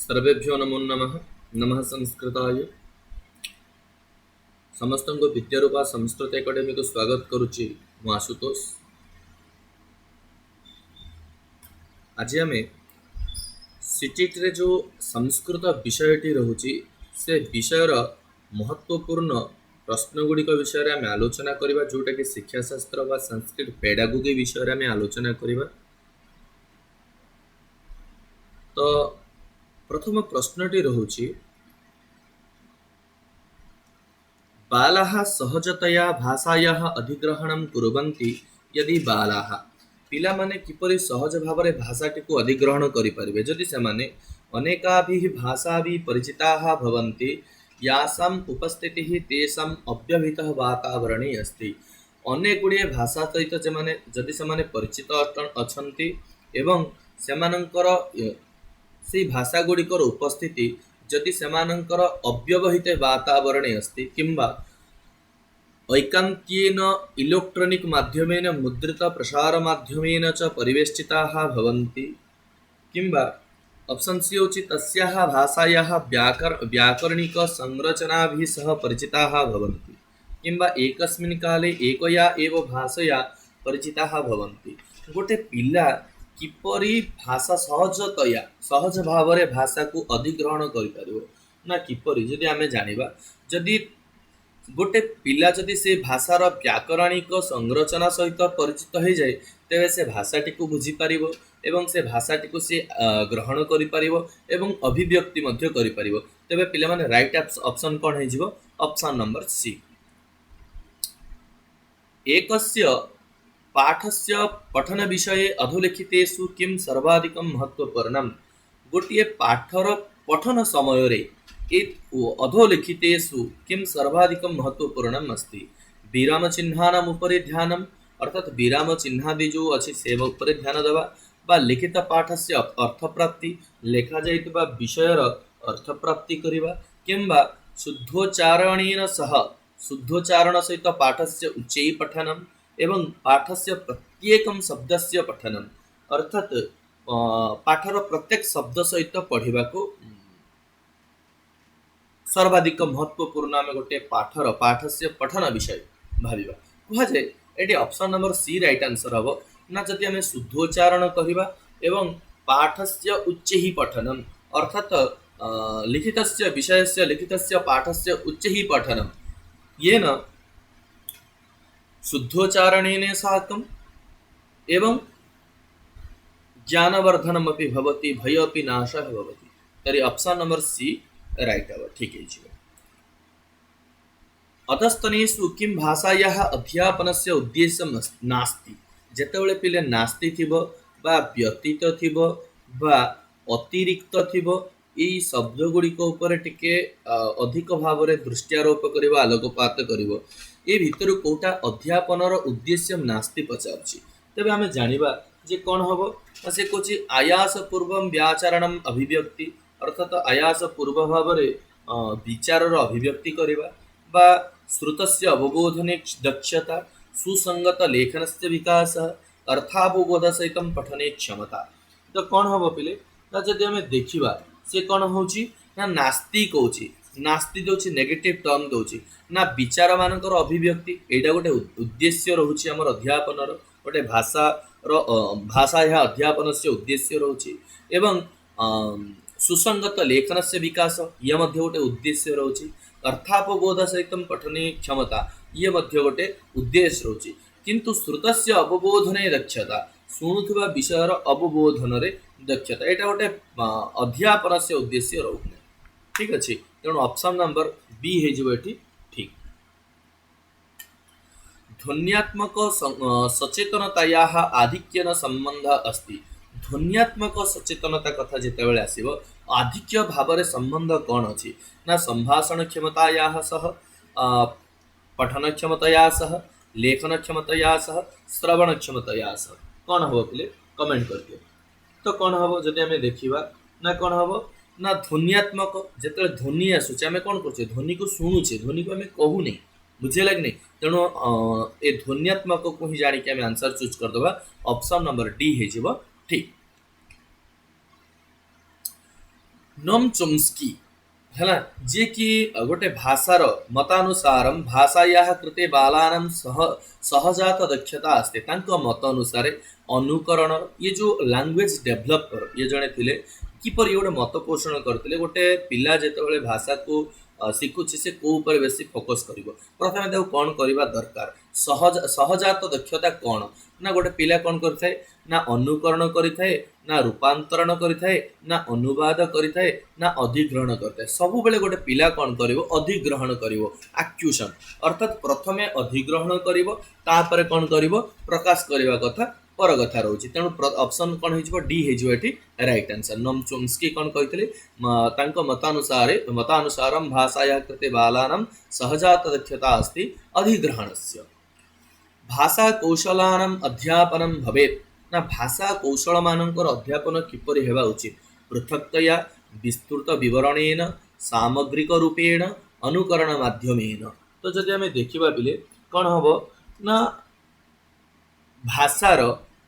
सर्वेभ्यो नमो नमः। नमः संस्कृताय। समस्त को विद्यारूपा संस्कृत एकेडमी को स्वागत करुच्ची मु आशुतोष। आज आम सीटीट रे जो संस्कृत विषयटी रहुची से विषयर महत्वपूर्ण प्रश्नगुड़िक विषय आम आलोचना करबा, जोटा कि शिक्षाशास्त्र व संस्कृत पेडागोगी विषय आम आलोचना करबा। तो प्रथम प्रश्नटी रहुची, बालाः सहजतया भाषायाः अधिग्रहणं कुर्वन्ति यदि बालाः पिला माने किपरि सहज भावरे भाषाटी को अधिग्रहण करि परिबे जदि सेमाने अनेकाभिः भाषाभिः परिचिताः भवन्ति यासाम् उपस्थितिः तेषाम् अव्यवहितः वातावरणे अस्ति। अनेक गुड़िए भाषा सहित सेमाने जदि सेमाने परिचित अछन्ति एवं सेमानंकर से भाषा गुड़िकर उपस्थिति जदि सेमानंकर अव्यवहित वातावरणे अस्ति किंबा ऐकान्त्येन इलेक्ट्रॉनिक माध्यमेन मुद्रित प्रसार माध्यमेन च परिवेष्टिताः भवन्ति किंबा ऑप्शन सी होची तस्याः भाषायाः व्याकरणिक संरचनाभिः सह परिचिताः भवन्ति किंबा एकस्मिन् काले एकया एव भाषया परिचिताः भवन्ति। गोटे पिला किपरि भाषा सहज भावरे भाषा को अधिग्रहण करि परिबो ना किपरि जदि आमे जानिबा, जदि गोटे पिला जदि से भाषार व्याकरणिक संरचना सहित परिचित हो जाए तेरे से भाषाटी को बुझी पारिबो एवं से भाषाटी को से ग्रहण करि पारिबो एवं अभिव्यक्ति मध्य करि पारिबो। तेबे पिला माने राइट ऑप्शन कोन हे जिवो? Option number C. एकस्य पाठस्य पठन विषये अधोलिखितेषु किं सर्वाधिकं महत्वपूर्णं? गोटे पाठर पठन समय रे अधोलिखितेषु किं सर्वाधिकं महत्वपूर्णम् अस्ति? विराम चिह्नानाम् उपरि ध्यानम्, अर्थात विराम चिह्नादि जो अछि से उपरि ध्यान देवा, बा लिखित पाठस्य अर्थप्राप्ति लेखा जाइतबा विषयर अर्थप्राप्ति करिबा, किंबा शुद्धोच्चारणेन सह शुद्धोच्चारण सहित पाठस्य उच्चैः पठनम् एवं पाठस्य प्रत्येकं शब्दस्य पठनम्, अर्थात पाठर प्रत्येक शब्द सहित पढ़िबा को सर्वाधिक महत्वपूर्ण आम गोटे पाठस्य पठन विषय भाविबा कह जाए। एटी option number C right answer हम ना। जदि आम शुद्धोच्चारण करिबा एवं पाठस्य उच्चैः पठनम्, अर्थात लिखितस्य विषयस्य लिखितस्य पाठस्य उच्चैः पठनम् येन शुद्धोच्चारणेन साकम् एवं ज्ञानवर्धनमपि भवति, भयोपि नाशः भवति। तर्हि ऑप्शन नंबर सी राइट अब ठीक है। अतस्तनेषु किं भाषायाः अध्यापनस्य उद्देश्यं नास्ति? जेतेबेले पिले नास्ति थिबो बा व्यतीत थिबो बा अतिरिक्त थिबो एई शब्द गुड़िक ऊपर टिके अधिक भावरे दृष्टिआरोप करिबा, आलोकपात करिबो। ए भितर कोटा अध्यापनर उद्देश्य नास्ति पचारछि। तबे आमे जानिबा जे कोन हबो? से कोछि आयास पूर्वम व्याचरणम अभिव्यक्ति, अर्थात आयास पूर्व भावरे विचारर अभिव्यक्ति करिबा बा श्रुतस्य अवबोधने दक्षता, सुसंगत लेखनस्य विकास, अर्थावबोध सहित पठने क्षमता। तो कौन हम पिले ना जदि आम देखा से कौन होची ना नास्ति कौची, नास्ति दोची नेगेटिव टर्म दोची ना विचार मानकर अभिव्यक्ति, एटा गोटे उद्देश्य रोची आमर अध्यापनर, गोटे भाषा या अध्यापन से उद्देश्य रोची एवं सुसंगत लेखन से विकास ये मध्य गोटे उद्देश्य रोची, अर्थापबोध सहित पठने क्षमता ये मध्य गोटे उद्देश्य रोची। किंतु श्रुतस्य अवबोधने दक्षता, शुणुवा विषयर अवबोधन रे दक्षता एटा गोटे अध्यापन से उद्देश्य रोने। ठीक अच्छे, तेणु ऑप्शन नंबर बी है ठीक। ध्वन्यात्मक सचेतनतायाः आधिक्येन संबंध अस्ति। ध्वन्यात्मक सचेतनता कथा जितेबाला आसिबो आधिक्य भावरे संबंध कौन अछि ना संभाषण क्षमतायाः सह, पठन क्षमतया सह, लेखन क्षमतया सह, श्रवण क्षमतया सह। कौन हम पिले कमेंट करदियो। तो कौन हम जदि आमे देखिबा ना कौन हम ना ध्वन्यात्मक जेते ध्वनि आसुचे आमे कौन करछे ध्वनि को सुनुचे, ध्वनि को आमे कहू नहीं, बुझे लग नहीं। तेणु ए ध्वन्यात्मक को ही जानी कि आमे आंसर चूज कर दबा। ऑप्शन नंबर डी हे जिवो ठीक। नोम चोम्स्की है जे कि गोटे भाषार मतानुसार भाषाया कृते बालानां सहजात दक्षता अस्ति तांको मत अनुसार अनुकरण ये जो लैंग्वेज डेवलपर ये जड़े थे किपर ये गोटे मत पोषण करते गोटे पिला जिते भाषा को शिखुची से कौ ऊपर बेसी फोकस कर प्रथम देखो कौन करवा दरकार सहजात दक्षता कौन ना गोटे पिला कौन करता है ना अनुकरण करिथाए ना रूपांतरण करिथाए ना अनुवाद करिथाए ना अधिग्रहण करिथाए सब बेले गोटे पिला कौन करिवो अधिग्रहण करिवो एक्यूशन अर्थात प्रथमे अधिग्रहण करिवो तापर कौन करिवो प्रकाश करिवा कथा पर कथा रहउची तेणु ऑप्शन कौन हो डी हो राइट आंसर नोम चोम्स्की कौन कहितले तांको मतानुसारम भाषाया कृते बालानां सहजात दक्षता अस्ति अधिग्रहणस्य भाषा कौशलानाम अध्यापनम भवेत् ना भाषा कौशल मानकर अध्यापन किपरि हेबा उचित पृथक्तया विस्तृत विवरणेन सामग्रिक रूपेण अनुकरण माध्यमेन तो जदि आमे देखिबा बिले कौन हबो ना भाषार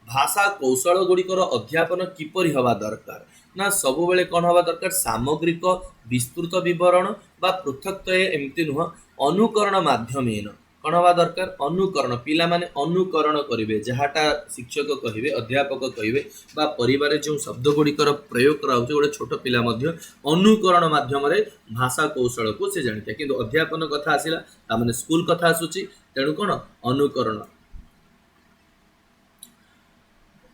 भाषा कौशल गुड़िकर अध्यापन किपरि हवा दरकार ना सब बेले कौन हवा दरकार सामग्रिक विस्तृत विवरण बा पृथक्तया एमती नुह अनुकरण माध्यमेन कौन हवा दरकार अनुकरण पिला माने अनुकरण करेंगे जहाँटा शिक्षक कहे अध्यापक कहे बा परिवार जो शब्द गुड़िकर प्रयोग करा गोटे छोट पिला अनुकरण माध्यम भाषा कौशल को से जानी था किंतु अध्यापन कथा आसला ताने स्कूल कथा आसूची तेणु कौन अनुकरण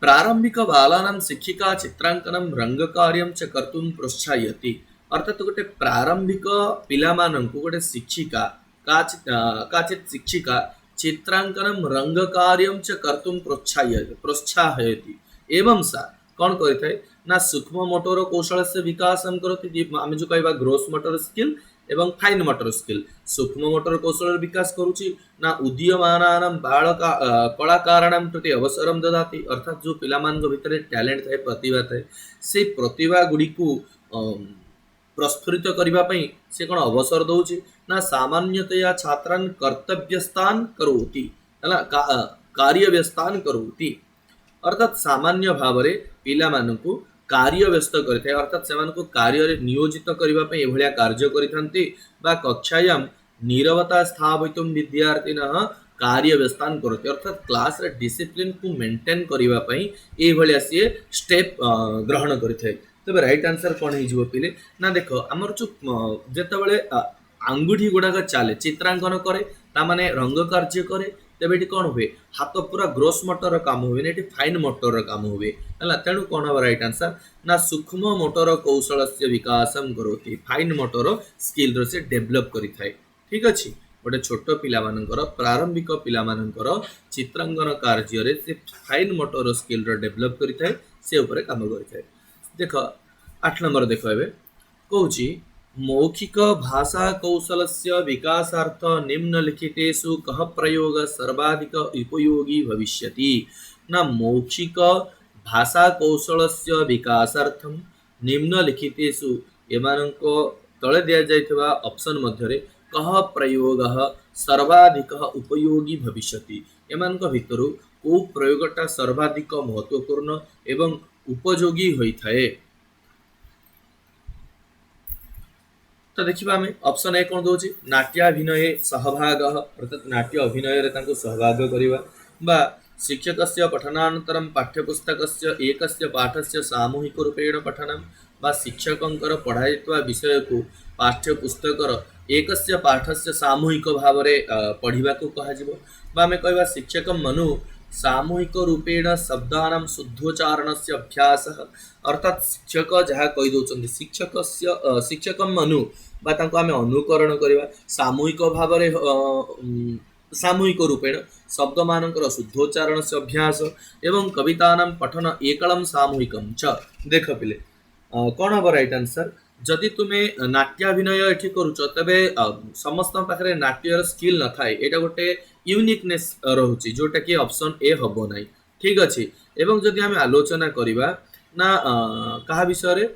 प्रारंभिक बालानां शिक्षिका चित्रांकनम रंगकार्यम च कर्तुम प्रोत्साहयति अर्थात गोटे प्रारंभिक पिलामानंकु गोटे शिक्षिका काचित शिक्षिका चित्रांकनम रंगकार्यम च कर्तुम प्रोत्साहयति एवं सा कौन करिथाय ना सूक्ष्म मोटर कौशल से विकास करती आम जो कहवा ग्रोस मोटर स्किल एवं फाइन मोटर स्किल सूक्ष्म मोटर कौशल विकास करुच्ची ना उदीयमानानां बालका कलाकाराणां प्रति अवसरम ददाति अर्थात जो पिलामानक भितर टैलेंट थाए प्रतिभा थाए से प्रतिभा गुड़ी को प्रस्फुरित करने से कौन अवसर दौची ना सामान्यतया छात्रान कर्तव्यस्थान करोति कार्यव्यस्तान करोति अर्थात सामान्य भाव में पिलामानकु कार्य व्यस्त करिथाय अर्थात से कार्य नियोजित करने भाया कार्य करिथांती बा कक्षायां नीरवता स्थापयितुं विद्यार्थिनः कार्य व्यस्तान करते अर्थात क्लास रे डिसिप्लिन को मेंटेन करबा पई ए भलिया सी स्टेप ग्रहण करिथाय तबे राइट आंसर कौन हो पिले ना देखो आमर जो जेतबेले आंगुठी गुड़ाक चले चित्रांकन करे तामाने रंग कार्य करे तेबे ये कौन हुए हाथ पूरा ग्रोस मोटर काम हुए ये फाइन मोटर काम हुए है तेणु कौन हम राइट आंसर ना सूक्ष्म मोटर कौशल से विकास करोति फाइन मोटर स्किल से डेभलप करिथाय ठीक अच्छे गोटे छोट पिलामानंकर प्रारंभिक पिलामानंकर चित्रांकन कार्य से फाइन मोटर स्किल डेभलप करिथाय से ऊपर काम करिथाय देख 8 नंबर देख ए कहूँ मौखिक भाषा कौशल से विकासार्थ निम्नलिखितेषु कः प्रयोग सर्वाधिक उपयोगी भविष्यति न मौखिक भाषा कौशल से विकासार्थम निम्नलिखितेषु एमानंको तले दिया जाइथिबा ऑप्शन मध्यरे कः प्रयोग सर्वाधिक उपयोगी भविष्यति एमानंको भितरु को प्रयोगटा सर्वाधिक महत्वपूर्ण एवं उपयोगी होइथाए तो देखिबा हमें ऑप्शन ए कौन दउची नाट्याभिनये सहभाग अर्थात नाट्य अभिनय सहभाग करिबा बा शिक्षकस्य पठनानन्तरं पाठ्यपुस्तकस्य एकस्य पाठस्य सामूहिक रूपेण पठनं बा शिक्षकंकर पढ़ाइत्वा विषय को पाठ्यपुस्तकर एकस्य पाठस्य सामूहिक भाव में पढ़ा को कह आम कह शिक्षक मनु सामूहिक रूपेण शब्दानां शुद्धोच्चारण से अभ्यास अर्थात शिक्षक जहाँ कहीदे शिक्षक मनु आम अनुकरण करवा सामूहिक भाव सामूहिक रूपेण शब्द मानकर शुद्धोच्चारण से अभ्यास एवं कवितानां पठन एकलम सामूहिकम च देख पिले कौन हम राइट आंसर जदि तुम्हें नाट्याभिनय ये करुच तेरे समस्त पाखे नाट्यर स्किल न थाए यहाँ गोटे यूनिकनेस रोचे जोटा कि ऑप्शन ए हम ना ठीक अच्छे एवं जदि आम आलोचना करवा ना क्या विषय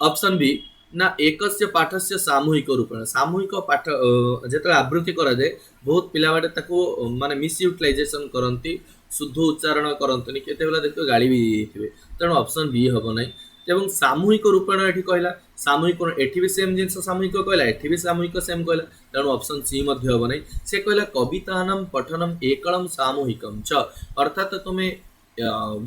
ऑप्शन बी ना एकस्य पाठस्य सामूहिक रूपेण सामूहिक पाठ जो आवृत्ति करा जाए बहुत पिला माने मिसयूटिलाइजेशन करती शुद्ध उच्चारण करते केते बेला देखो गाड़ी भी थे तेणु ऑप्शन बी हम ना ଏବଂ ସାମୂହିକ ରୂପେଣ ଏଠି କହିଲା ସାମୂହିକ ଏଠି ବି ସେମ୍ ଜିନିଷ ସାମୂହିକ କହିଲା ଏଠି ବି ସାମୂହିକ ସେମ୍ କହିଲା ତେଣୁ ଅପସନ୍ ସି ମଧ୍ୟ ହେବ ନାହିଁ। ସେ କହିଲା କବିତାନାಂ ପଠନମ୍ ଏକଳମ୍ ସାମୂହିକମ୍ च ଅର୍ଥାତ୍ ତୁମେ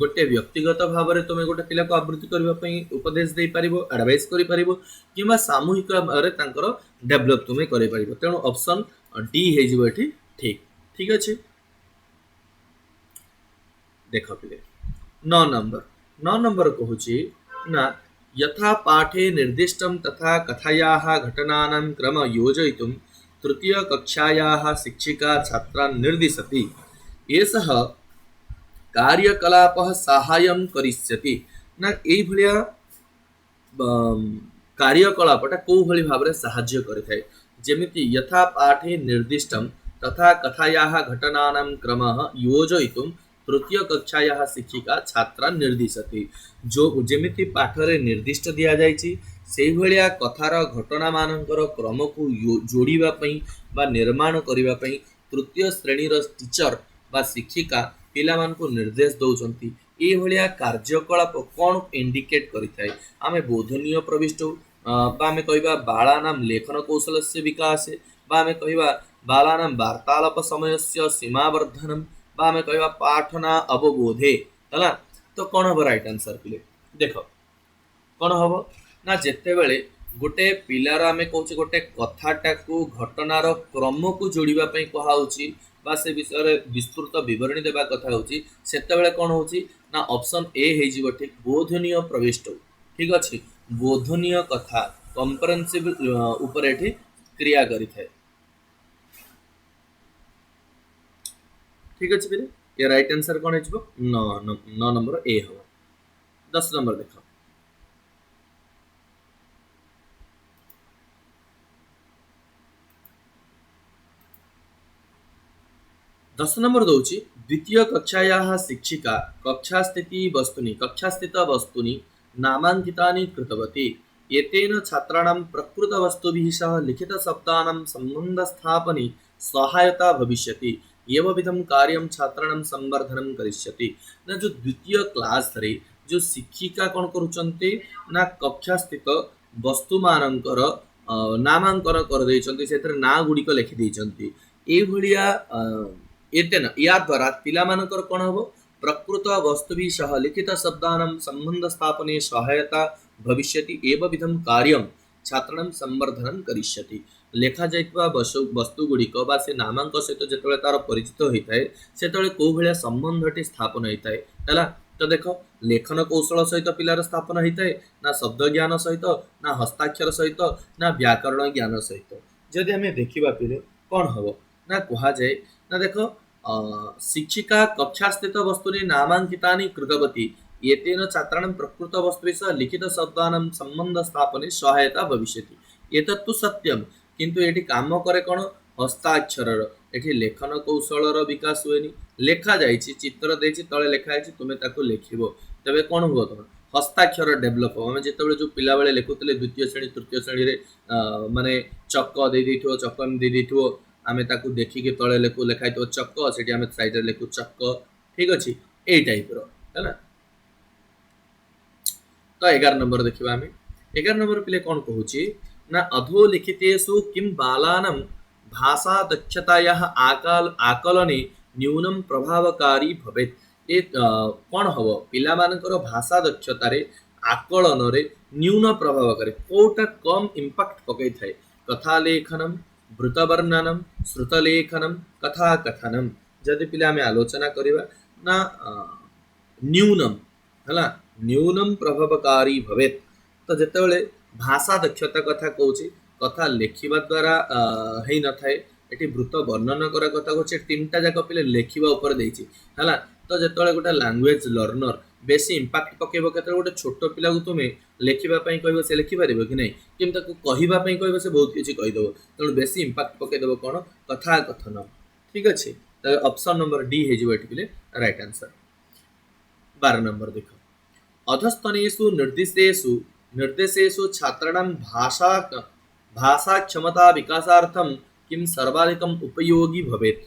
ଗୋଟେ ବ୍ୟକ୍ତିଗତ ଭାବରେ ତୁମେ ଗୋଟେ ପିଲାକୁ ଆବୃତ୍ତି କରିବା ପାଇଁ ଉପଦେଶ ଦେଇପାରିବ ଆଡଭାଇସ୍ କରିପାରିବ କିମ୍ବା ସାମୂହିକ ଭାବରେ ତାଙ୍କର ଡେଭଲପ୍ ତୁମେ କରିପାରିବ। ତେଣୁ ଅପସନ୍ ଡି ହେଇଯିବ ଏଠି ଠିକ୍। ଠିକ୍ ଅଛି ଦେଖ ପିଲେ 9 नंबर कहुची ना यथा पाठे निर्दिष्टं तथा कथायाः घटनानां क्रम योजयितुं तृतीय कक्षायाः शिक्षिका छात्रान् निर्दिशति एषः कार्यकलापः साहाय्यं करिष्यति ना एई भलिया कार्यकलापटा को भली भाबरे साहाय्य करिथाय जेमिति यथा पाठे निर्दिष्टं तथा कथायाः घटनानां क्रमः योजयितुं तृतीय कक्षायाः शिक्षिका छात्रा निर्दिशति जो जेमिति पाठरे निर्दिष्ट दिया जायछि सेही भलिया कथार घटना मानकर क्रम को जोड़िबा पई बा निर्माण करिबा पई तृतीय श्रेणीर टीचर बा शिक्षिका पिला मानकु निर्देश दउचंती ए भलिया कार्यकलाप कोन इंडिकेट करिथाय आमे बोधनीय प्रविष्ट बा आमे कहबा बालानां लेखन कौशलस्य विकासे बा आमे कहबा बालानां वार्तालाप समयस्य सीमावर्धनम बा आमे कहबा पाठना अवबोधे हला तो कौन हम राइट आंसर पिले देख कौन हम ना जिते बड़े गोटे पिलार आम कहे गोटे कथाटा को घटनार क्रम को जोड़ापी कहुच्छी बा से विषय विस्तृत विवरणी देवा कथा होची सेतेबेले कौन होची ना ऑप्शन ए हो ठीक बोधनीय प्रविष्ट ठीक अच्छे बोधनीय कथा कंप्रेहेंसिव ऊपर एठी क्रिया करि थाए ठीक अच्छे फिर ये राइट आंसर कौन हो 9 नंबर ए हो 10 नंबर देख 10 नंबर दौची द्वितीय कक्षायाः शिक्षिका कक्षास्थित वस्तुनि नामाङ्कितानि कृतवती एतेन छात्राणां प्रकृतवस्तुभिः सह लिखितशब्दानां सम्बन्धस्थापने सहायता भविष्यति एवंविधं कार्यं छात्राणां संवर्धनं करिष्यति ना जो द्वितीय क्लास रे जो शिक्षिका कौन करुचंते ना कक्षा स्थित वस्तु मानकर नामांकन कर देइचंती सेतरे ना गुडिक लिखि देइचंती ए भलिया एतेन या द्वारा पिला मानकर कौन हबो प्रकृत वस्तुभिः सह लिखित शब्दानां संबंध स्थापने सहायता भविष्यति एवंविधं कार्यं छात्राणां संवर्धनं करिष्यति लेखा जाइतबा वस्तु गुड़िक बा से नामांक सहित जेतबेले तार परिचित होइताय सेतबेले को भलिया संबंधटी स्थापन होइताय हला तो देख लेखन कौशल सहित पिलार स्थापन होइताय ना शब्द ज्ञान सहित ना हस्ताक्षर सहित ना व्याकरण ज्ञान सहित जदि हमें देखिबा पिले कौन हबो ना कहा जाए ना देख शिक्षिका कक्षास्थित वस्तुनि नामांकितानि कृतवती एतेन छात्राणां प्रकृत वस्तुभिः सह लिखित शब्दानां संबंध स्थापने सहायता भविष्यति एतत्तु सत्यम किंतु एठी काम करे कोन हस्ताक्षरर एठी लेखन कौशलर विकास हुएनी लेखा जाइछि चित्र देछि तळे लेखा आइछि तुमे ताको लेखिबो तबे कोन हुओ तमे हस्ताक्षर डेभलप हम जेतेबेले जो पिला बेले लेखुतले द्वितीय श्रेणी तृतीय श्रेणी रे माने चक्क दे देथिबो चक्कन दे देथिबो आमे ताको देखिके तळे लेखु लेखाइतो चक्क सेठी आमे साइड रे लेखु चक्क ठीक अछि एई टाइप रो हैना तो 11 नंबर देखिबा आमे 11 नंबर पिले कोन कहूची ना अधोलिखितेषु किं बालानां भाषा दक्षतायाः आकलने न्यूनं प्रभावकारी भवेत् ए कौन हम पिला मानकर भाषा दक्षतार आकलन न्यून प्रभावकारी कोटा कम इम्पैक्ट पकई थाए कथालेखनम वृतवर्णनम श्रुतलेखनम कथा कथनम जदि पिला आम आलोचना करवा ना न्यूनम है न्यूनम प्रभावकारी भवेत् तो जितेबाला भाषा दक्षता कथा कौच कथा लेखिबा द्वारा हेई न थाए एटी वृत्त वर्णन करा कथा कौचे तीनटा जाक पिले लेखिबा ऊपर देइछि हला तो जेतबेले गोटे लैंग्वेज लर्नर बेसी इंपैक्ट पकेबो केते गोटे छोट पिला को तुमे लेखिबा पई कहबो से लिखि पारिबो कि नै किम ताको कहिबा पई कहबो से बहुत किछि कहि देबो तण बेसी इंपैक्ट पके देबो कोन कथा कथन ठीक अछि त ऑप्शन नंबर डी हे जिवो एटी पिले राइट आंसर 12 नंबर देखो अधस्तनेषु निर्देशेषु छात्राणां भाषा क्षमता विकासार्थं किं सर्वाधिकम् उपयोगी भवेत्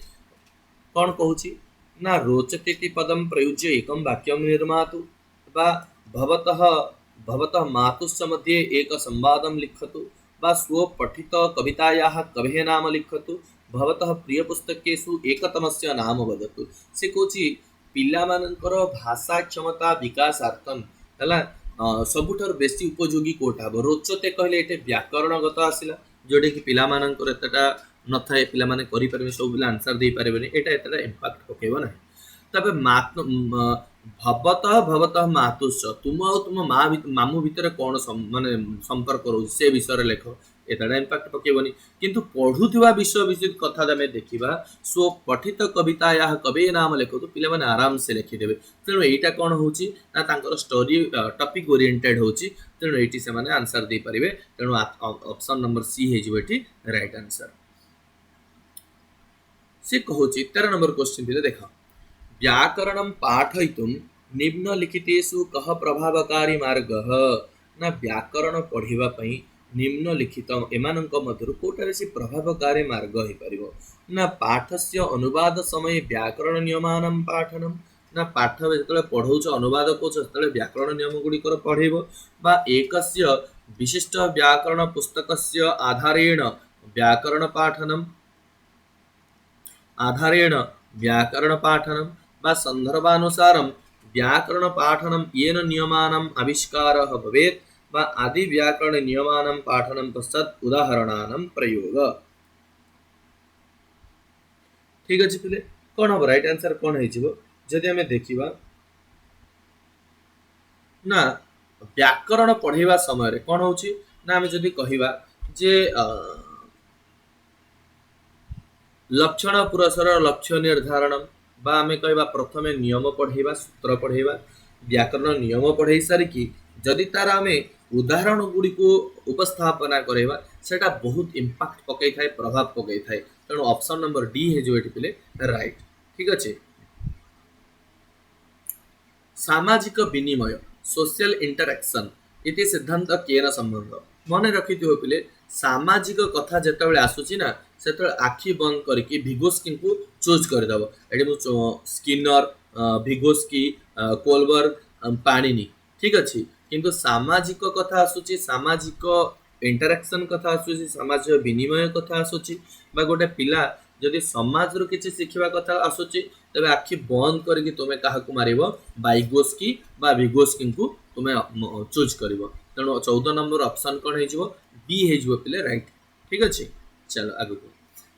कौन कहूची ना रोचते पदम प्रयुज्य एकं वाक्यं निर्मातु बा भवतः भवतः मातुश्च मध्ये एक संवादं लिखतु वा स्वपठित कवितायाः कवेः नाम लिखतु भवतः प्रिय पुस्तकेषु एकतमस्य नाम वदतु। से कହୁଛି ପିଲାମାନଙ୍କର ଭାଷା କ୍ଷମତା ବିକାଶାର୍ଥନ୍ ହେଲା ସବୁଠାରୁ ବେଶୀ ଉପଯୋଗୀ କୋଉଟା ହେବ ରୋଚତେ କହିଲେ ଏଠି ବ୍ୟାକରଣଗତ ଆସିଲା ଯୋଉଟାକି ପିଲାମାନଙ୍କର ଏତେଟା ନଥାଏ ପିଲାମାନେ କରିପାରିବେ ସବୁ ପିଲା ଆନ୍ସର ଦେଇପାରିବେନି ଏଇଟା ଏତେଟା ଇମ୍ପାକ୍ଟ ପକେଇବ ନାହିଁ। ତାପରେ ଭବତଃ ଭବତଃ ମାତୁଶ୍ଚ ତୁମ ଆଉ ତୁମ ମାମୁଁ ଭିତରେ କ'ଣ ମାନେ ସମ୍ପର୍କ ରହୁଛି ସେ ବିଷୟରେ ଲେଖ ଏତେଟା ଇମ୍ପାକ୍ଟ ପକେଇବନି। କିନ୍ତୁ ପଢୁଥିବା ବିଷୟ ବିଷୟ କଥା ଆମେ ଦେଖିବା ସୋ ପଠିତ କବିତା ଏହା କବି ନାମ ଲେଖନ୍ତୁ ପିଲାମାନେ ଆରାମସେ ଲେଖିଦେବେ। ତେଣୁ ଏଇଟା କ'ଣ ହେଉଛି ନା ତାଙ୍କର ଷ୍ଟୋରି ଟପିକ ଓରିଏଣ୍ଟେଡ ହେଉଛି ତେଣୁ ଏଇଠି ସେମାନେ ଆନ୍ସର ଦେଇପାରିବେ। ତେଣୁ ଅପସନ୍ ନମ୍ବର ସି ହେଇଯିବ ଏଠି ରାଇଟ୍ ଆନ୍ସର। ସେ କହୁଛି 13 ନମ୍ବର क्वेश्चन ଥିଲେ ଦେଖ व्याकरणं पाठयितुं निम्नलिखितेषु कः प्रभावकारी मार्गः ना व्याकरण पढ़िबा पई निम्नलिखित एमानंक मध्यरु कोटा बेसी प्रभावकारी मार्ग होई परिबो ना पाठस्य अनुवाद समय व्याकरण नियमानं पाठनं ना पाठ जेतले पढौछ अनुवाद कोछ जेतले व्याकरण नियम गुडी कर पढेबो बा एकस्य विशिष्ट व्याकरण पुस्तकस्य आधारेण व्याकरण पाठनं बा संदर्भानुसारं व्याकरण पाठनं येन नियमानाम् आविष्कारः भवेत् बा आदि व्याकरण नियमानां पाठनं पश्चात् उदाहरणानां प्रयोग। ठीक अछि पिले कोन हो राइट आंसर कोन हेजिबो जदि हमें देखिबा ना व्याकरण पढ़िबा समय रे कोन होछि ना हमें जदि कहिबा जे लक्षण पुरस्सर लक्ष्य निर्धारणं बा आमे कहबा प्रथमे नियम पढ़ेबा सूत्र पढ़ेबा व्याकरण नियम पढ़ेई सारी कि जदि तार आमे उदाहरण गुडी को उपस्थापना करेबा सेटा बहुत इंपैक्ट पकई थाए प्रभाव पकई थाए। तेणु ऑप्शन नंबर डी है जो एटी पिले राइट। ठीक अछि सामाजिक विनिमय सोशल इंटरैक्शन इति सिद्धांत केन संबंध मन रखिथियो पिले सामाजिक कथा जेतेबेले आसुची ना सेतेबेले आखि बंद करके भिगोस्की को चूज कर दबो एडी मु स्किनर भिगोस्की कोलबर्ग पाणिनी। ठीक अछि किंतु सामाजिक कथा आसुची सामाजिक इंटरैक्शन कथा आसुची सामाजिक विनिमय कथा आसुची बा गोटे पिला जदि समाज रो किछि शिखिबा कथा आसुची तबे आखि बंद करके तुमे काहाकू मारिबो बाइगोस्की बा भिगोस्की को तुमे चूज करिवो। तेणु 14 नंबर ऑप्शन कोन हेजिवो बी हेजिवो पिले राइट। ठीक अछि चलो आगु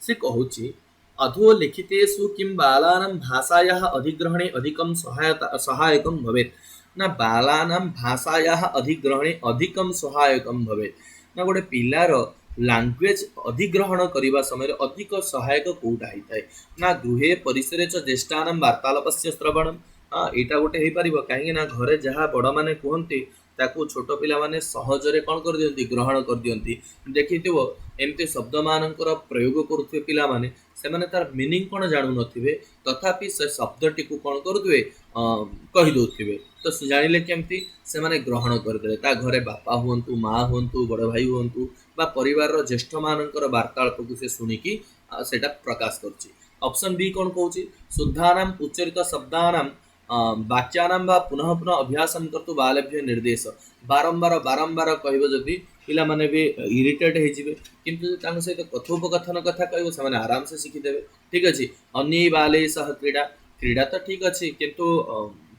से कहूची अधोलिखितेषु किं बालानां भाषायाः अधिग्रहणे अधिकं सहायकं भवेत् ना बालानां भाषायाः अधिग्रहणे अधिकं सहायकं भवेत् ना गोटे पिलार लैंग्वेज अधिग्रहण करने समय अधिक सहायक कौटा होता है ना गृहे परिसरे च ज्येष्ठानां वार्तालापस्य श्रवणं एटा गोटे हो पार कहीं ना घरे जहाँ बड़ मैंने कहते ताकू छोट पिला माने सहजरे कौन कर दियंती ग्रहण कर दियंती देखिथिबो एमती शब्द मानकर प्रयोग करुथिबे पिला माने सेमाने तार मीनिंग कोन जानु नथिबे तथापि से शब्दटी को कोन करुथिबे कहि दोथिबे तो जानिले केमती सेमाने ग्रहण करदेले ता घरे बापा हुंतु माँ हुंतु बड़ भाई हुंतु बा परिवार रो ज्येष्ठ मानकर वार्तालाप को से सुनिकी सेटा प्रकाश करछि। ऑप्शन बी कोन कहूछि शुद्धानाम उच्चारित शब्दानां वाक्यानां बा पुनः पुनः अभ्यासं कर्तु बालेभ्य निर्देश बारंबार बारंबार कहबो जदि पिला माने भी इरिटेट हे जिवे किंतु तांग सहित कथोपकथन कथा कहबो से माने आराम से सीखि देबे। ठीक अछि अन्य बाले सह क्रीडा क्रीडा तो ठीक अछि किंतु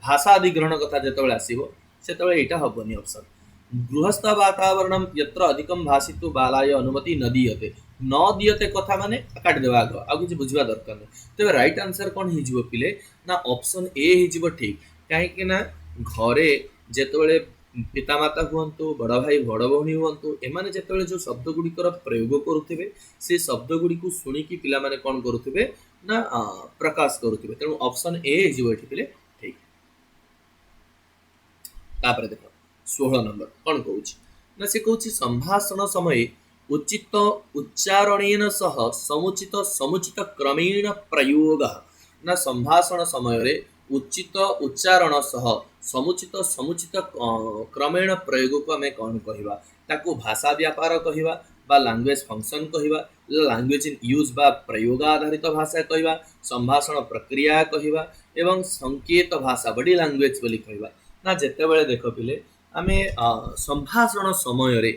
भाषा अधिग्रहण कथा जेतबेले आसीबो सेतबेले एटा हबोनी। ऑप्शन गृहस्थ वातावरणं यत्र अधिकं भाषितु बालाय अनुमति न दीयते न दीयते कथा माने काट देबा आग आ किछ बुझिबा दरकार नै तबे राइट आंसर कोन हि जिवो पिले ना ऑप्शन ए हि जिवो ठीक काहे कि ना घरे जेतबेले पितामाता हुअन्तु बड़ भाई बड़ भौणी हुअन्तु एमाने जेतबेले जो शब्द गुडिकर प्रयोग करुथिबे से शब्द गुडिकु सुनिकी पिला माने कोन करुथिबे ना प्रकाश करुथिबे। तेणु ऑप्शन ए हि जिवो एठी पिले ठीक। तापर देखो 16 नंबर कौन कहूँ ना से कहूँ संभाषण समय उचित उच्चारणेन सह समुचित समुचित क्रमेण प्रयोग ना संभाषण समय रे उचित उच्चारण सह समुचित समुचित क्रमेण प्रयोग को आम कौन कहवा ताकू भाषा व्यापार कहवा बा लैंग्वेज फंक्शन कहवा लैंग्वेज इन यूज बा प्रयोग आधारित भाषा कहवा संभाषण प्रक्रिया कहवा एवं संकेत भाषा बॉडी लैंग्वेज बोली कहवा ना जेते बेले देख पिले आमे संभाषण समय रे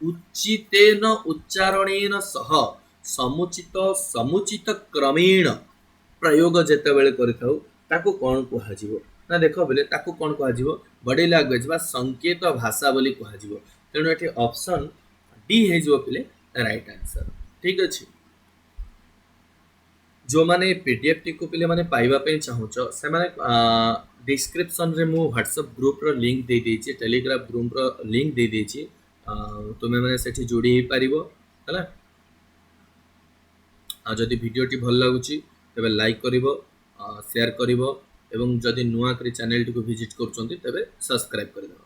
उचितेन उच्चारणेन सह समुचित समुचित क्रमेण प्रयोग जेतेबेले करिथाउ ताकू कोन कुहाजिवो ना देखो बेले ताकू कोन कुहाजिवो बॉडी लैंग्वेज बा संकेत भाषा बोली कुहाजिवो तेणु एठी ऑप्शन डी हे जो पिले राइट आंसर ठीक अछि जो माने पीडीएफ टी को पिले माने पाइबा पे चाहूच से माने डिस्क्रिप्शन रे मु व्हाट्सएप ग्रुप रो लिंक दे देछि टेलीग्राम ग्रुप रो लिंक दे देछि तुमे माने सेठी जोड़ी हे पारिबो हला आ जदि वीडियो टी भल लागुची तबे लाइक करिवो शेयर करिवो एवं जदि नुआ करी चैनल टी को विजिट करचंती तबे सब्सक्राइब करिवो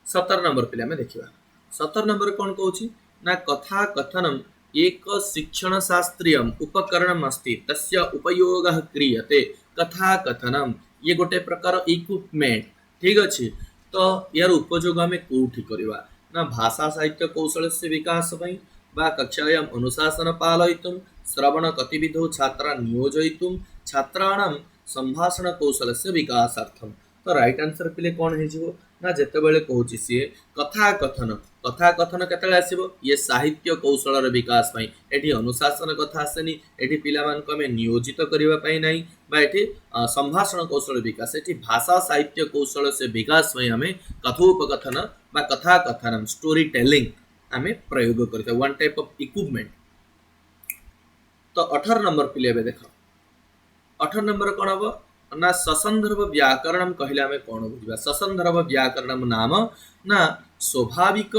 17 नंबर पे हमें देखिबा 17 नंबर कोन कहूची ना कथा कथनम एक शिक्षण शास्त्रीयम उपकरणम अस्ति तस्य उपयोगः क्रियते कथा कथनम ये गोटे प्रकार इक्विपमेंट ठीक अछि तो यार उपयोग हमें कोठी करबा ना भाषा साहित्य कौशल से विकास पई बा कक्षायाम अनुशासन पालयितुम श्रवण गतिविधौ छात्रा नियोजयितुम छात्राणाम संभाषण कौशल से विकासार्थम तो राइट आंसर पिले कोन हे जिवो ना जेतेबेले कहूची सी कथा कथन केतेले आसीबो ये साहित्य कौशल विकास पई एठी अनुशासन कथा आसेनी एठी पिला मान को हमें नियोजित करिवा पई नाही बा एठी संभाषण कौशल विकास एठी भाषा साहित्य कौशल से विकास पई हमें कथोपकथन बा कथा कथनम स्टोरी टेलिंग हमें प्रयोग करते वन टाइप ऑफ इक्विपमेंट तो 18 नंबर पिले बे देखो 18 नंबर कोन हबो ना ससंदर्भ व्याकरणम कहले हमें कोन बुझिबा ससंदर्भ व्याकरणम नाम ना स्वाभाविक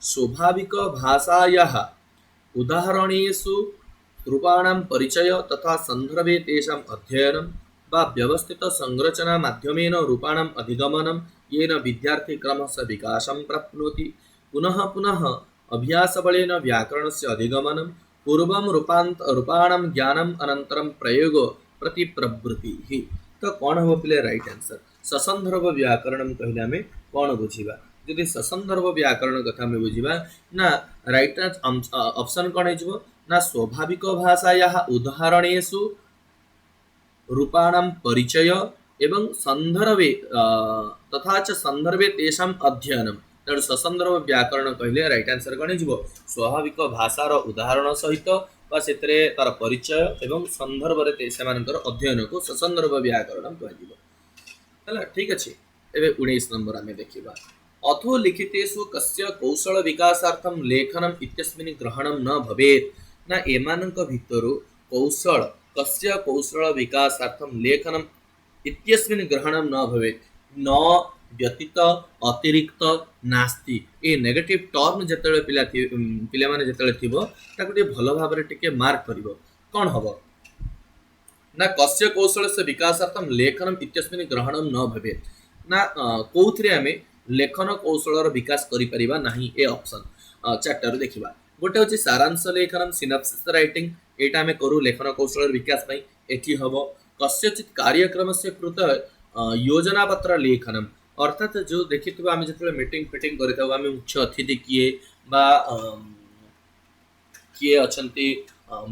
स्वाभाविक भाषायाः उदाहरणेषु रूपाणां परिचय तथा संदर्भे तेषाम् अध्ययनं वा व्यवस्थित संरचना माध्यमेन रूपाणाम् अधिगमनं येन विद्यार्थी क्रमशः विकासं प्राप्नोति पुनः पुनः अभ्यासबलेन व्याकरणस्य अधिगमनं पूर्वं रूपाणां ज्ञानम् अनन्तरं प्रयोग प्रति प्रवृत्ति तो कौन हम पिले राइट आंसर ससंदर्भ व्याकरण कहले हमें कौन बुझिबा यदि ससंदर्भ व्याकरण कथा में बुझिबा ना राइट ऑप्शन कौन हेजिबो ना स्वाभाविक भाषायाः उदाहरणेषु रूपाणां परिचय एवं संदर्भे तथा च संदर्भे तेषाम् अध्ययनं तेणु ससंदर्भ व्याकरण कहले राइट आंसर कौन हेजिबो स्वाभाविक भाषार उदाहरण सहित बा सेतरे तार परिचय एवं संदर्भ रे सेमानकर अध्ययन को ससंदर्भ व्याकरण कहजिबो हला ठीक अछि एबे 19 नंबर हमें देखिबा अथो लिखितेषु कस्य कौशल विकासार्थम लेखनम इत्यस्मिन् ग्रहणम न भवेत् ना एमानक भितरु कौशल कस्य कौशल विकासार्थम लेखनम इत्यस्मिन् ग्रहणम न भवेत् न व्यतीत अतिरिक्त नास्ति ए नेगेटिव टर्म जेतेले पिला माने जेतेले थिबो ताको टे भलो भाबरे टिके मार्क करिवो कोन हबो ना कस्य कौशल से विकासार्थम लेखनम इत्यस्मिन् ग्रहणम न भवेत् ना कोउथरे हमें लेखन कौशलर विकास करि परिबा नाही ए ऑप्शन चैप्टर देखिबा गोटे होची सारांश लेखनम सिनॉप्सिस राइटिंग एटा हमें करू लेखन कौशलर विकास पई एठी हबो कस्यचित कार्यक्रमस्य कृत योजना पत्र लेखनम अर्थात जो देखिथिबा आमे जतले मीटिंग फिटिंग करिथाउ आमे मुख्य अतिथि किए बा किए अछंती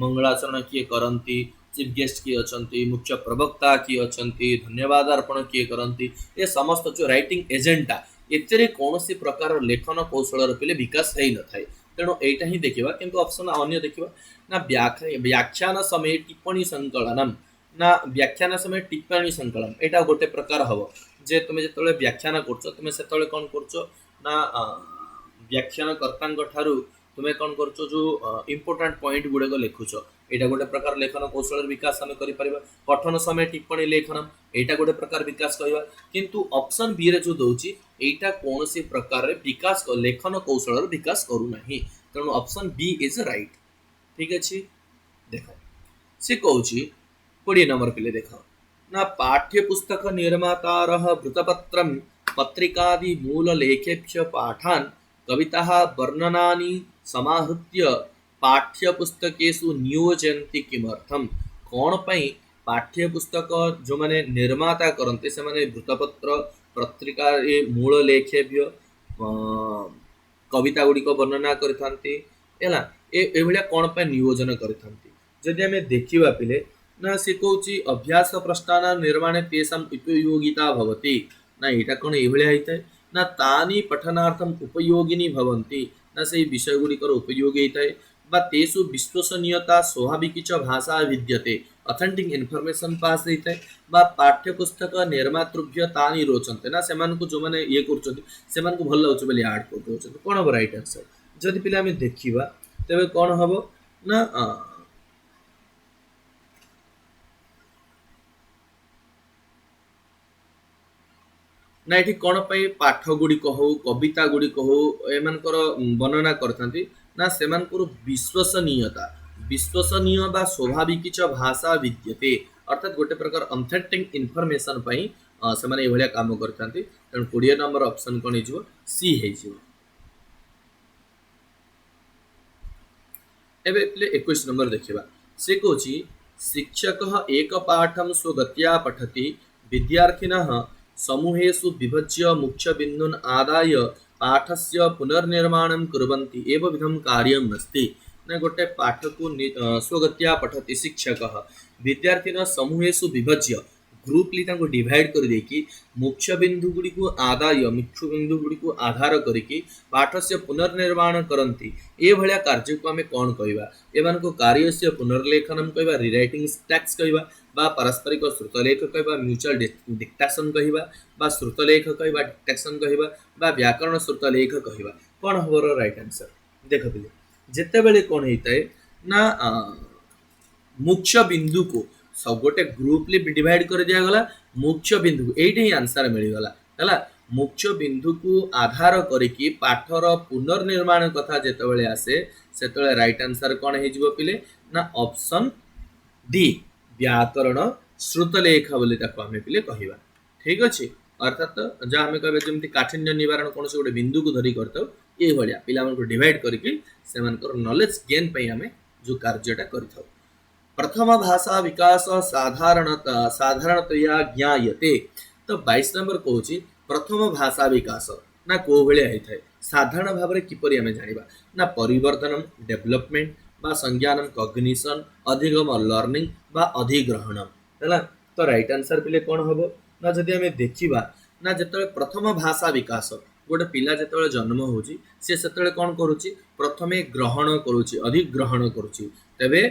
मंगलाचरण किए करंती चीफ गेस्ट किए अछंती मुख्य प्रवक्ता किए अछंती धन्यवाद अर्पण किए करंती ए समस्त जो राइटिंग एजेंडा एतरे कोनोसी प्रकार लेखन कौशल पिले विकास हेई न थाए तेणु एटा ही देखिबा किंतु ऑप्शन अन्य देखिबा ना व्याख्यान समय टिप्पणी संकलनम ना व्याख्यान समय टिप्पणी संकलन एटा गोटे प्रकार हबो जे तुमे जेतले व्याख्यान करछो तुमे सेतले कोन करछो ना व्याख्यान कर्तांग ठारू तुमे कोन करछो जो इंपोर्टेंट पॉइंट गुडे को लिखुछो एटा गोटे प्रकार लेखन कौशल विकास हम करि परिबा पठन समय टिप्पणी लेखन एटा गोटे प्रकार विकास कहबा किंतु ऑप्शन बी रे जो दोची एटा कोनसी प्रकार रे विकास लेखन कौशल विकास करू नाही तेणु ऑप्शन बी इज राइट ठीक अछि देखो से कहूची 20 नंबर पिले देखो ना पाठ्य पुस्तक निर्मातारः वृत्तपत्रं पत्रिकादि मूल लेखेभ्य पाठान् कविताः वर्णनानि समाहृत्य पाठ्य पुस्तकेषु नियोजयन्ति किमर्थम कोन पई पाठ्य पुस्तक जो माने निर्माता करन्ते से माने वृत्तपत्र पत्रिका ए मूल लेखेभ्य कविता गुडी को वर्णना करथांती एला ए भलिया कोन पई नियोजन करथांती जदि हमें देखिबा पिले ना से कहूची अभ्यास प्रश्नान निर्माणे तेषाम् उपयोगिता भवति ना एटा कोन ए भलिया हितै ना तानि पठनार्थम उपयोगिनी भवन्ति ना से विषय गुड़िकर उपयोगी होता है बा तेषु विश्वसनीयता स्वाभाविक च भाषा विद्यते ऑथेंटिक इनफॉरमेशन पास होता है बा पाठ्यपुस्तक निर्मातृभ्य तानि रोचन्ते ना सेमानकु जो माने ये करछन्ति सेमानकु भल लाଗୁଛି ବୋଲି ଆଡ୍ କରି ଦଉଛନ୍ତି कोन हबो राइट आंसर जदि पिला ଆମେ ଦେଖିବା ତେବେ कोन हबो ना ना ये कौन पाई पाठ गुड़िक हो कविता गुड़िक हो एमानकर वर्णना करथांती ना सेमानकर विश्वसनीयता विश्वसनीय बा स्वाभाविक च भाषा विद्यते अर्थात गोटे प्रकार ऑथेंटिक इनफॉरमेशन पई से माने एभलिया काम करथांती तेणु 20 नंबर ऑप्शन कोन हिजो सी हिजो एबे 21 नंबर देखिबा से कोची शिक्षक एक पाठम स्वगत्या पठति विद्यार्थिनः समूहेषु विभज्य मुख्यबिन्दून् आदाय पाठस्य पुनर्निर्माणं कुर्वन्ति एवंविधं कार्यम् अस्ति न गोटे पाठ को स्वगत्या पठति शिक्षकः विद्यार्थिनः समूहेषु विभज्य ग्रुपली तांको डिवाइड कर देकी मुख्य बिंदु गुडी को आदाय मुख्य बिंदु गुडी को आधार करिकी पाठस्य पुनर्निर्माण करन्ति ए भलिया कार्य को हमें कोन कहबा एमान को कार्यस्य पुनर्लेखनम कहबा रीराइटिंग टैक्स कहबा बा पारस्परिक श्रुतलेख कहबा म्यूचुअल डिक्टेशन कहबा बा श्रुतलेख कहबा डिक्टेशन कहबा बा व्याकरण श्रुतलेख कहबा कोन हबर राइट आंसर देख पिले जेते बेले कोन हेताय ना मुख्य बिंदु को सब गोटे ग्रुपली डिवाइड कर दिया गला मुख्य बिंदु एइटे ही आंसर मिल गला हला मुख्य बिंदु को आधार करिकी पाठर पुनर्निर्माण कथा जेते बेले आसे सेते राइट आंसर कोन हे जिवो पिले ना ऑप्शन डी व्याकरण श्रुतलेख बोली ताको हमें पिले कहिबा ठीक अछि अर्थात जा हमें कहबे जेमति काठिन्य निवारण कोन से गोटे बिंदु को धरि करतो ए भलिया पिला मन को डिवाइड करिकी सेमानकर नॉलेज गेन पई हमें जो कार्यटा करिथौ प्रथम भाषा विकास साधारणतया ज्ञायते तो 22 नंबर कहूँ प्रथम भाषा विकास ना को भाया होता है साधारण भाव में किपरि आमे जानिबा ना परिवर्तन डेवलपमेंट बा संज्ञानम कॉग्निशन अधिगम लर्निंग बा अधिग्रहण है तो राइट आंसर पिले कौन हम ना जदि आमे देखिबा ना जतले प्रथम भाषा विकास गोटे पिला जतले जन्म होची से सेतले कौन करूची प्रथमे ग्रहण करूची अधिग्रहण करूची तबे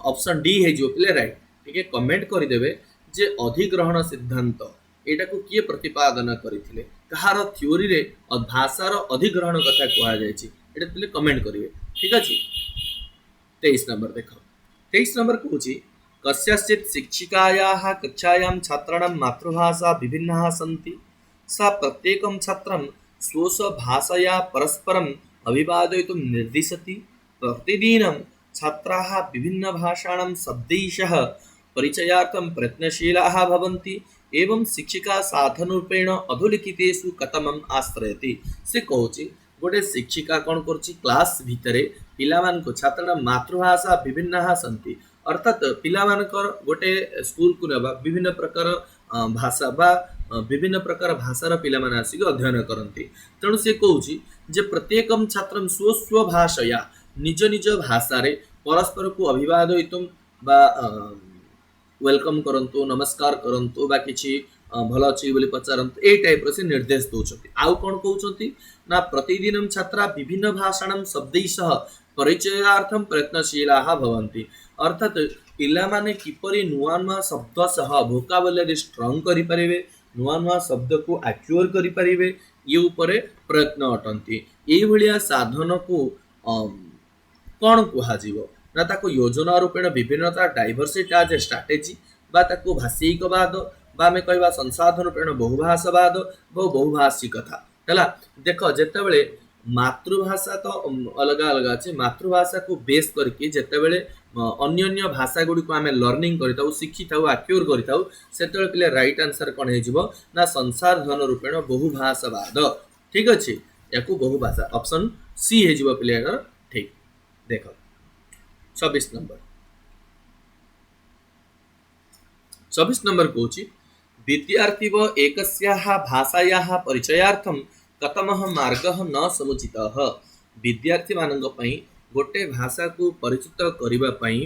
ऑप्शन डी है जो पिले राइट ठीक है कमेंट कर देबे जे अधिग्रहण सिद्धांत एटा को किए प्रतिपादन करथिले कहार थ्योरी रे भाषार अधिग्रहण कथा कहा जायछि एटा पिले कमेंट करिवे ठीक अछि 23 नंबर देखो 23 नंबर कहूछि कस्यचित् शिक्षिकायाः कक्षायां छात्राणां मातृभाषा विभिन्नाः सन्ति सा प्रत्येकं छात्रं स्वभाषया परस्परम् अभिवादयितुं निर्दिशति प्रतिदिनं छात्राः विभिन्न भाषाणां शब्दैशः परिचयार्थं प्रयत्नशीलाः भवन्ति एवं शिक्षिका साधनरूपेण अधोलिखितेषु कथमम् आश्रयति से कहूछि गोटे शिक्षिका कौन करछि क्लास भितरे पिलामानको छात्राणां मातृभाषा विभिन्नाः सन्ति अर्थात पिलामानकर गोटे स्कूल को नेबा विभिन्न प्रकार भाषा बा विभिन्न प्रकार भाषार पिलामाने आसिक अध्ययन करन्ति तेणु से कहूछि जे प्रत्येकं छात्रं स्व भाषया निज निज भाषा रे परस्पर को अभिवादयितुम बा वेलकम करंतु नमस्कार करंतु बा किछि भल अछि बोली पचारंतु ए टाइप रो से निर्देश दोचंती आउ कोन कहउचंती ना प्रतिदिनं छात्रा विभिन्न भाषाणां शब्दैसह परिचयार्थं प्रयत्नशीलाः भवन्ति अर्थात पिला माने किपरि नुआ नुआ शब्द सह वोकाबुलरी स्ट्रांग करि परिबे नुआ नुआ शब्द को एक्चुअल करि परिबे ये ऊपर प्रयत्न अटंती एई भलिया साधन को कौन कहुव ना ताको योजना रूपेण विभिन्नता डाइवर्सिटी आज स्ट्राटेजी बा ताको भाषिकवाद बा आमे कहबा संसाधन रूपेण बहुभाषावाद बहुभाषिकता है देख जितेबले मातृभाषा तो अलग अलग अच्छे मातृभाषा को बेस करके जितेबले अन्य भाषा गुड़ी को आम लर्निंग करिताउ शिखिताउ एक्योर करिताउ सेतेबेले पिले राइट आंसर कौन हो ना संसाधन रूपेण बहुभाषावाद ठीक अच्छे या बहुभाषा ऑप्शन सी हो पिले ठीक देख 26 नंबर कहूँ विद्यार्थी व एकस्याः भाषायाः परिचयार्थं कतमः मार्गः न समुचितः विद्यार्थी मानक पई गोटे भाषा को परिचित करिबा पई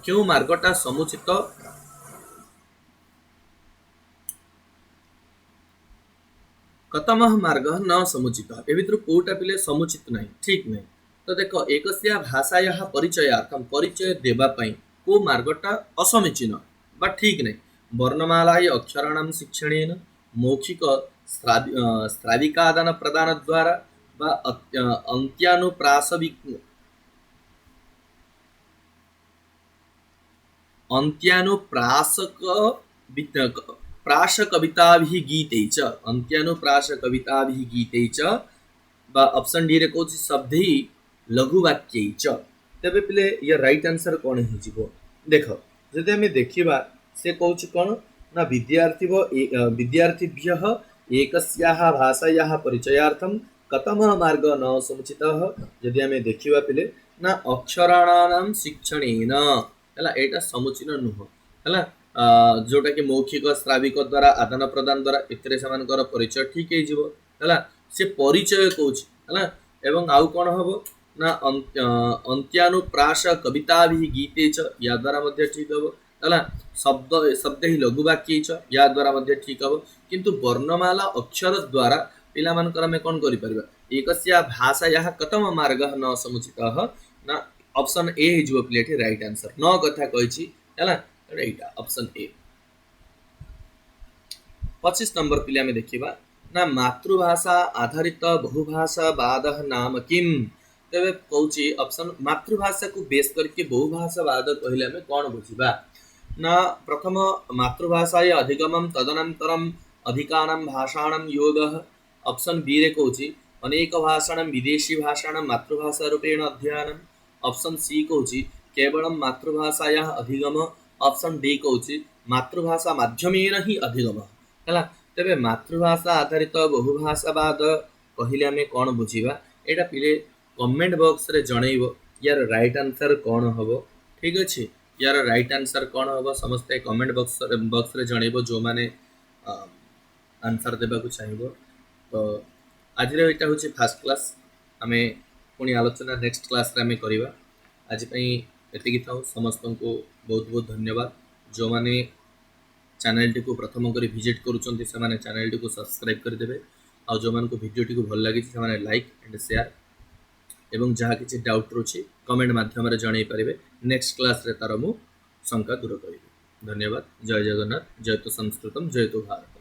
क्यों मार्गटा समुचित कतमः मार्गः न समुचितः ए भितर कोटा पिले समुचित नहीं ठीक नहीं तो देख एकस्या भाषायाः परिचयार्थम परिचय देवा पई को मार्गटा असमीचीन बा ठीक नहीं वर्णमालाय अक्षराणां शिक्षणेन मौखिक श्राविकादान प्रदान द्वारा बा अन्त्यानुप्रासक प्राशकविताभिः गीतैः च अन्त्यानुप्रासकविताभिः गीतैः च बा ऑप्शन डी रे कोची शब्दै लघुवाक्यै च तेबे पिले या राइट आंसर कोन हे जिवो देखो जदि हमें देखिबा से कोच कोन ना विद्यार्थीभ्यः एकस्याः भाषायाः परिचयार्थं कतमः मार्गः न समुचितः यदि हमें देखिबा पिले ना अक्षराणां शिक्षणेन हला एटा समुचित नुह हला जोटा कि मौखिक श्राविक द्वारा आदान प्रदान द्वारा एतरे समानकर परिचय ठीक हे जिवो हला से परिचय कोच हला एवं आउ कोन हबो ना अंत्यानुप्रास कविताभिः गीते च या द्वारा मध्ये ठीक हबो हला शब्द ही लघुवाक्ये च या द्वारा मध्ये ठीक हबो किंतु वर्णमाला अक्षर द्वारा पिला मानकर में कोन करि परबा एकस्या भाषायाः कतम मार्गः न समुचितः ना ऑप्शन ए हे जो प्लेट राइट आंसर न कथा कहिछि हला राइट ऑप्शन ए 25 नंबर पिला में देखिबा ना मातृभाषा आधारित बहुभाषावादः नाम किम तबे कहूछि ऑप्शन मातृभाषा को बेस करके बहुभाषावाद कहले हमें कोन बुझिबा ना प्रथम मातृभाषाय अधिगमं तदनन्तरम अधिकानां भाषाणां योगः ऑप्शन बी रे कहूछि अनेक भाषाणां विदेशी भाषाणां मातृभाषा रूपेण अध्ययनम् ऑप्शन सी कहूछि केवलं मातृभाषायाः अधिगम ऑप्शन डी कहूछि मातृभाषा माध्यमेन ही अधिगम हला तेबे मातृभाषा आधारित बहुभाषावाद कहिले हमें कोन बुझिबा एटा पिले कमेंट बॉक्स रे जणैबो यार राइट आंसर कोन हबो ठीक अछि यार राइट आंसर कोन हबो समस्त कमेंट बॉक्स रे जणैबो जो माने आंसर देबा को चाहिबो तो आज रे एटा होछि फर्स्ट क्लास हमें पुणी आलोचना नेक्स्ट क्लास रे हमें करिबा आज पई एतिकी थाउ समस्त को बहुत बहुत धन्यवाद जो माने चैनल टी को प्रथम करी विजिट करूचंती से माने चैनल टी को सब्सक्राइब कर देबे आ जो मान को वीडियो टी को भल लागि से माने लाइक एंड शेयर एवं जहाँ किसी डाउट रोचे कमेंट माध्यम रे जणाई पारिबे नेक्स्ट क्लास रे तार मु शंका दूर करिबे धन्यवाद जय जगन्नाथ जय तो संस्कृतम जय तो भारत।